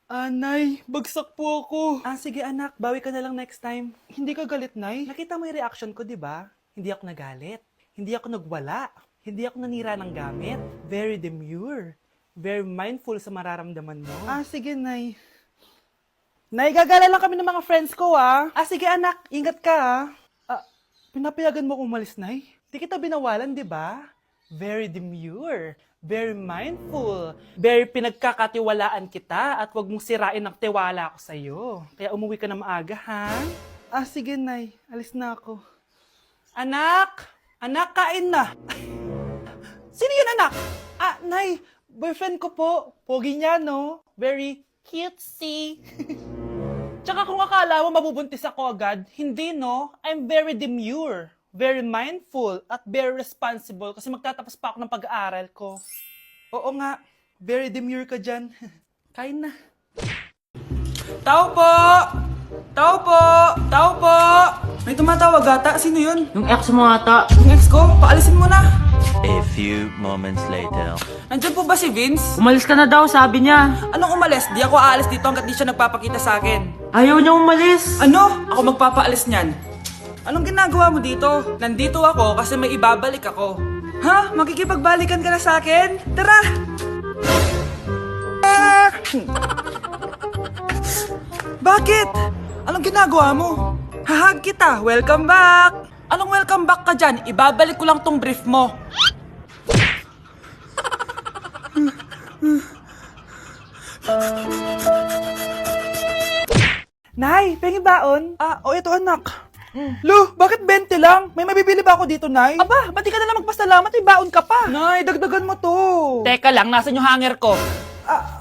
Nay, bagsak po ako. Sige anak, bawi ka na lang next time. Hindi ka galit, Nay? Nakita mo yung reaction ko, di ba? Hindi ako nagalit. Hindi ako nagwala. Hindi ako nanira ng gamit. Very demure. Very mindful sa mararamdaman mo. Sige, Nay. Nay, gagala lang kami ng mga friends ko, sige anak, ingat ka, pinapayagan mo akong umalis, Nay? Di kita binawalan, di ba? Very demure, very mindful, very pinagkakatiwalaan kita at wag mong sirain ang tiwala ko sa'yo. Kaya umuwi ka na maaga, ha? Sige, Nay. Alis na ako. Anak! Anak, kain na! Sino yun, anak? Nay, boyfriend ko po. Pogi niya, no? Very cutesy. Tsaka kung akala mo mabubuntis ako agad, hindi, no? I'm very demure, very mindful, at very responsible kasi magtatapos pa ako ng pag-aaral ko. Oo nga, very demure ka dyan. Kain na. Tao po! Tao po! Tao po! May tumatawag ata. Sino yun? Yung ex mo ata. Yung ex ko? Paalisin mo na. A few moments later. Nandyan po ba si Vince? Umalis ka na daw, sabi niya. Anong umalis? Di ako aalis dito hanggat di siya nagpapakita sa akin. Ayaw niya umalis. Ano? Ako magpapaalis niyan. Anong ginagawa mo dito? Nandito ako kasi may ibabalik ako. Ha? Makikipagbalikan ka na sa akin? Tara! Bakit? Anong ginagawa mo? Hahag kita. Welcome back! Anong welcome back ka dyan? Ibabalik ko lang tong brief mo. Nay, pengi baon? Ito anak. Lo, bakit 20 lang? May mabibili ba ako dito, Nay? Aba, ba't di ka na lang magpasalamat? May baon ka pa. Nay, dagdagan mo to. Teka lang, nasan yung hanger ko?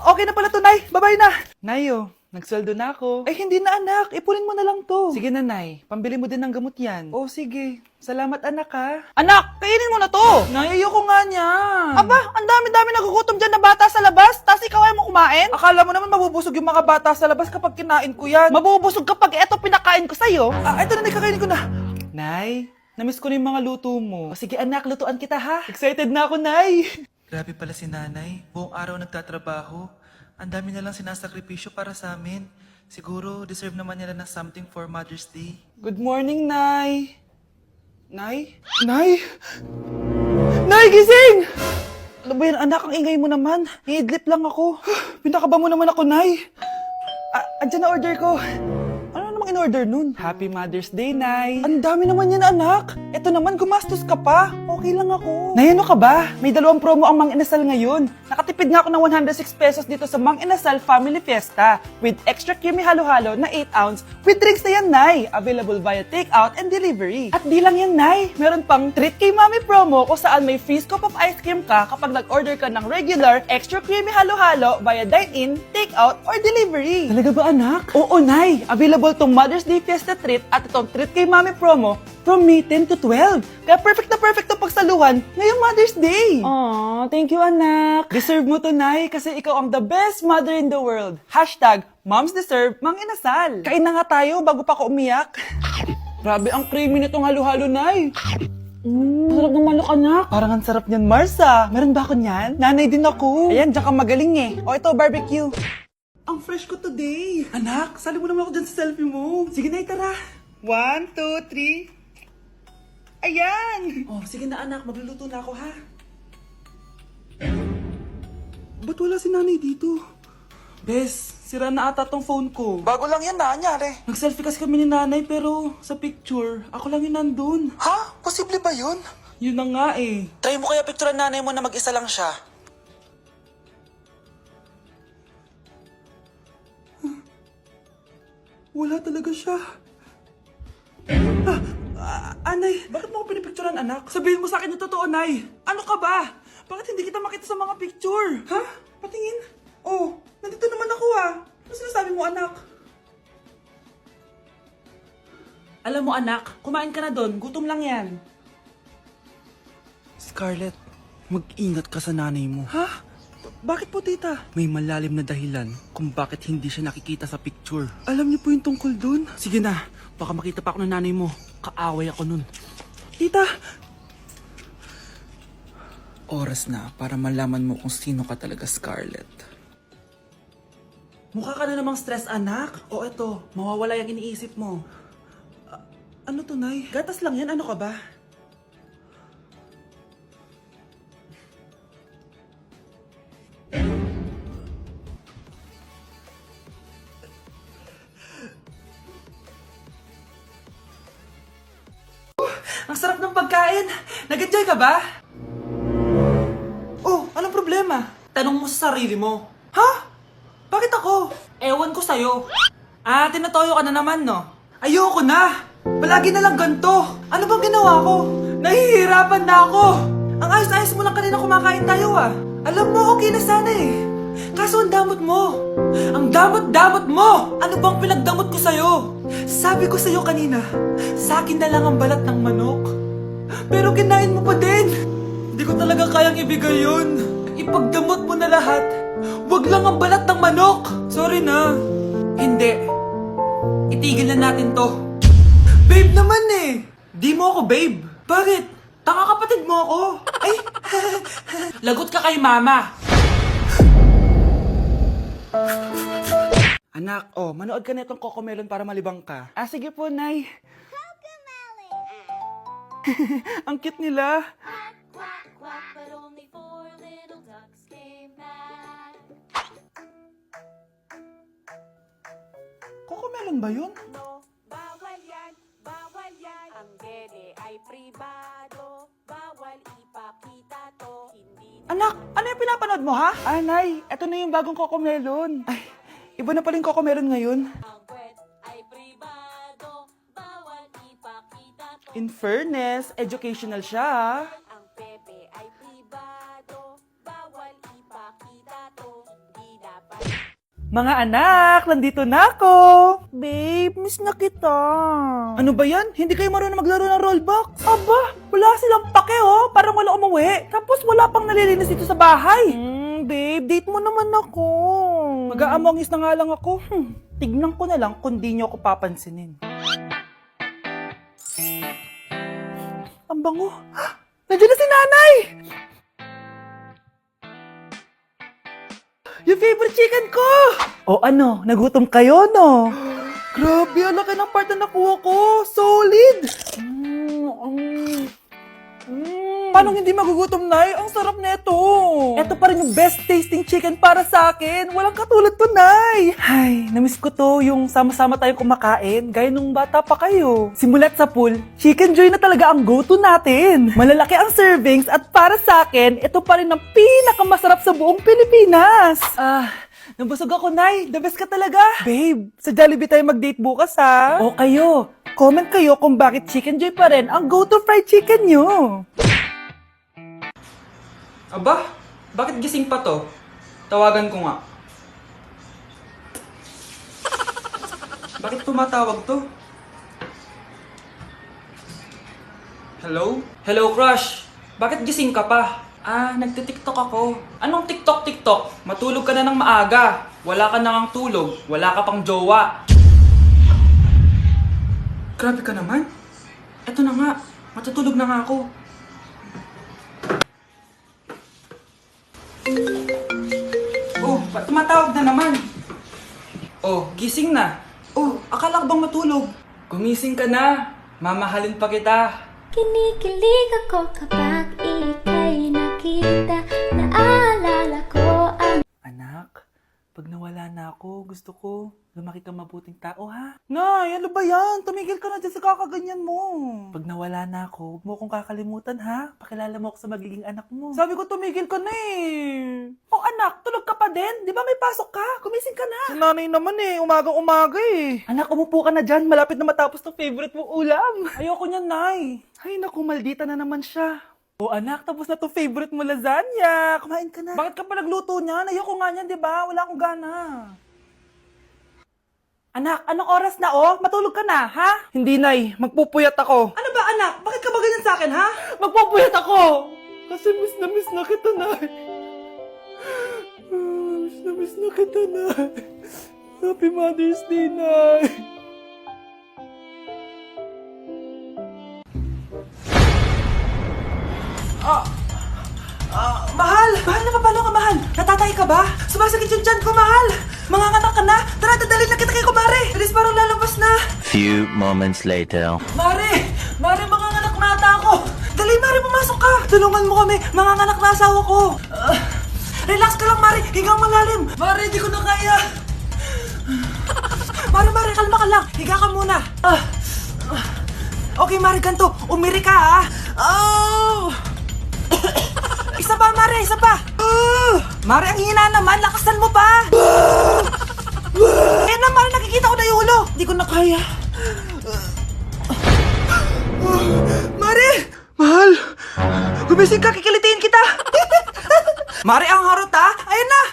Okay na pala to, Nay. Bye-bye na. Nayo, nagsweldo na ako. Ay, hindi na anak. Ipunin mo na lang to. Sige na, Nay. Pambili mo din ng gamot yan. Sige. Salamat, anak, ha. Anak, kainin mo na to. Nay, ayoko nga niyan. Aba, ang dami-dami nagugutom dyan na bata sa labas. Tapos ikaw ay mo kumain? Akala mo naman mabubusog yung mga bata sa labas kapag kinain ko yan. Mabubusog kapag eto pinakain ko sa'yo. Ito na, kakainin ko na. Nay, namiss ko na yung mga luto mo. Sige, anak, lutuan kita, ha. Excited na ako, Nay. Grabe pala si nanay. Buong araw nagtatrabaho. Ang dami na lang sinasakripisyo para sa amin. Siguro, deserve naman nila ng something for Mother's Day. Good morning, Nay. Nay? Nay? Nay, gising! Ano ba yan, anak? Ang ingay mo naman. Iidlip lang ako. Pinakaba mo naman ako, Nay. Andyan na order ko. Ano namang in-order nun? Happy Mother's Day, Nay. Ang dami naman yan, anak. Ito naman, gumastos ka pa. Okay lang ako. Nay, ano ka ba? May 2 promo ang Mang Inasal ngayon. Nakatipid nga ako ng 106 pesos dito sa Mang Inasal Family Fiesta with extra creamy halo-halo na 8 ounce with drinks na yan, Nay. Available via takeout and delivery. At di lang yan, Nay. Meron pang Treat Kay Mami promo kung saan may free scoop of ice cream ka kapag nag-order ka ng regular extra creamy halo-halo via dine-in, takeout, or delivery. Talaga ba, anak? Oo, Nay. Available tong Mother's Day Fiesta Treat at itong Treat Kay Mami promo from May 10 to 12. Kaya perfect na perfect to pagsaluhan ngayong Mother's Day. Aww, thank you, anak. Deserve mo to, Nay, kasi ikaw ang the best mother in the world. Hashtag, Moms deserve Mang Inasal. Kain na nga tayo bago pa ako umiyak. Grabe ang creamy nitong halo-halo, Nay. Sarap ng manok, anak. Parang ang sarap niyan, Marsa. Meron ba ako niyan? Nanay din ako. Ayan, diyan ka magaling eh. Ito, barbecue. Ang fresh ko today. Anak, sali mo naman ako dyan sa selfie mo. Sige na, tara. 1, 2, 3. Ayan! Sige na, anak. Magluluto na ako, ha? Ba't wala si nanay dito? Bes, sira na ata tong phone ko. Bago lang yan, nangyari. Nag-selfie kasi kami ni nanay pero sa picture, ako lang yung nandun. Ha? Posible ba yun? Yun na nga eh. Try mo kaya picturean nanay mo na mag-isa lang siya. Wala talaga siya. Anay, bakit mo ako pinipicturean, anak? Sabihin mo sa akin yung totoo, Nay. Ano ka ba? Bakit hindi kita makita sa mga picture? Ha? Patingin? Nandito naman ako Ano sinasabi mo, anak? Alam mo, anak, kumain ka na doon. Gutom lang yan. Scarlett, mag-ingat ka sa nanay mo. Ha? Bakit po, tita? May malalim na dahilan kung bakit hindi siya nakikita sa picture. Alam niyo po yung tungkol dun? Sige na, baka makita pa ako ng nanay mo. Kaaway ako nun. Tita! Oras na para malaman mo kung sino ka talaga, Scarlett. Mukha ka na namang stress, anak. O eto, mawawala yung iniisip mo. Ano to, Nay? Gatas lang yan, ano ka ba? Ang sarap ng pagkain! Nag-enjoy ka ba? Oh, anong problema? Tanong mo sa sarili mo. Ha? Bakit ako? Ewan ko sa'yo. Ah, tinatoyo ka na naman, no? Ayoko na! Palagi na lang ganito. Ano bang ginawa ko? Nahihirapan na ako. Ang ayos-ayos mo lang kanina kumakain tayo, ah. Alam mo, okay na sana eh. Kaso ang damot mo. Ang damot-damot mo! Ano bang pinagdamot ko sa'yo? Sabi ko sa'yo kanina, sa akin na lang ang balat ng manok. Pero kinain mo pa din. Hindi ko talaga kayang ibigay yun. Ipagdamot mo na lahat. Wag lang ang balat ng manok. Sorry na. Hindi. Itigil na natin to. Babe naman eh. Di mo ako babe. Bakit? Tanga kapatid mo ako. Ay, lagot ka kay mama. Anak, oh, manood ka na itong Cocomelon para malibang ka. Ah, sige po, Nay. Ang cute nila. Quack, quack, but only 4 little ducks came back. Cocomelon ba yun? No, bawal yan, bawal yan. Ang dede ay pribado, bawal ipakita to. Hindi Anak, ano yung pinapanood mo, ha? Ah, Nay, eto na yung bagong Cocomelon. Ay, iba na pala yung Cocomelon ngayon. ang kwet ay pribado, bawal ipakita to. In fairness, educational siya, ha? Ang pepe ay pribado, bawal ipakita to. Hindi dapat. Mga anak, nandito na ako! Babe, miss na kita. Ano ba yan? Hindi kayo marunong maglaro ng rollbox? Aba, wala silang pake oh. Parang wala umuwi. Tapos wala pang nalilinis dito sa bahay. Babe, date mo naman ako. Mag-aamongis na nga lang ako. Tignan ko na lang kung di niyo ako papansinin. Ang bango. Nandiyan na si nanay! Yung favorite chicken ko! O ano, nagutom kayo, no? Grabe, ang laki ng part na nakuha ko. Solid! Paano hindi magugutom, Nay? Ang sarap nito. Ito pa rin yung best tasting chicken para sa akin. Walang katulad to, Nay. Ay, namiss ko to yung sama-sama tayong kumakain, gaya nung bata pa kayo. Simulat sa pool, Chicken Joy na talaga ang go-to natin. Malalaki ang servings at para sa akin, ito pa rin ang pinakamasarap sa buong Pilipinas. Nabusog ako, Nay. The best ka talaga. Babe, sa Jollibee tayo mag-date bukas, ha? O kayo, comment kayo kung bakit Chicken Joy pa rin ang go-to fried chicken nyo. Aba, bakit gising pa to? Tawagan ko nga. Bakit tumatawag to? Hello? Hello, crush. Bakit gising ka pa? Ah, nagtitiktok ako. Anong tiktok-tiktok? Matulog ka na ng maaga. Wala ka na ngang tulog. Wala ka pang jowa. Grabe ka naman. Eto na nga. Matutulog na nga ako. Oh, ba't tumatawag na naman? Oh, gising na. Oh, akala ko bang matulog? Gumising ka na. Mamahalin pa kita. Kinikilig ako kapag ika'y nakita. Naalala ko ang Anak, pag nawala na ako, gusto ko lumaki kang mabuting tao, ha? Nay, ano ba yan? Tumigil ka na dyan sa kakaganyan mo. Pag nawala na ako, huwag mo akong kakalimutan, ha? Pakilala mo ako sa magiging anak mo. Sabi ko, tumigil ka na eh. Oh, anak, tulog ka pa din? Di ba may pasok ka? Gumising ka na. Si nanay naman eh, umagang-umaga eh. Anak, umupo ka na dyan. Malapit na matapos ng favorite mong ulam. Ayoko niyan, Nay. Ay, naku, maldita na naman siya. Oh, anak, tapos na to favorite mo lasagna. Kumain ka na. Bakit ka pa nagluto niyan? Ayoko nga niyan, di ba? Wala akong gana. Anak, anong oras na oh? Matulog ka na, ha? Hindi, Nay. Magpupuyat ako. Ano ba, anak? Bakit ka ba ganyan sa akin, ha? Magpupuyat ako! Kasi miss na kita, Nay. Miss na kita, Nay. Happy Mother's Day, Nay. Mahal! Mahal na mapalo ka, mahal! Natatay ka ba? Sumasakit yung tiyan ko, mahal! Manganganak ka na! Tara, dadalhin na kita kay kumare! Bilis, parang lalabas na! Few moments later. Mare! Mare, manganganak na ata ako! Dali, Mare, pumasok ka! Tulungan mo kami! Manganganak na asawa ko! Relax ka lang, Mare! Higang malalim! Mare, di ko na kaya! Mare, kalma ka lang! Higa ka muna! Okay, Mare, ganito. Umiri ka, ha? Oh! Isa pa, Mare! Isa pa! Mare, ang hina naman! Lakasan mo pa! Eh na, Mare, nakikita ko na yung ulo! Di ko na kaya. Mare! Mahal! Gumising ka, kikilitiin kita! Mare, ang harot, ha? Ayun na!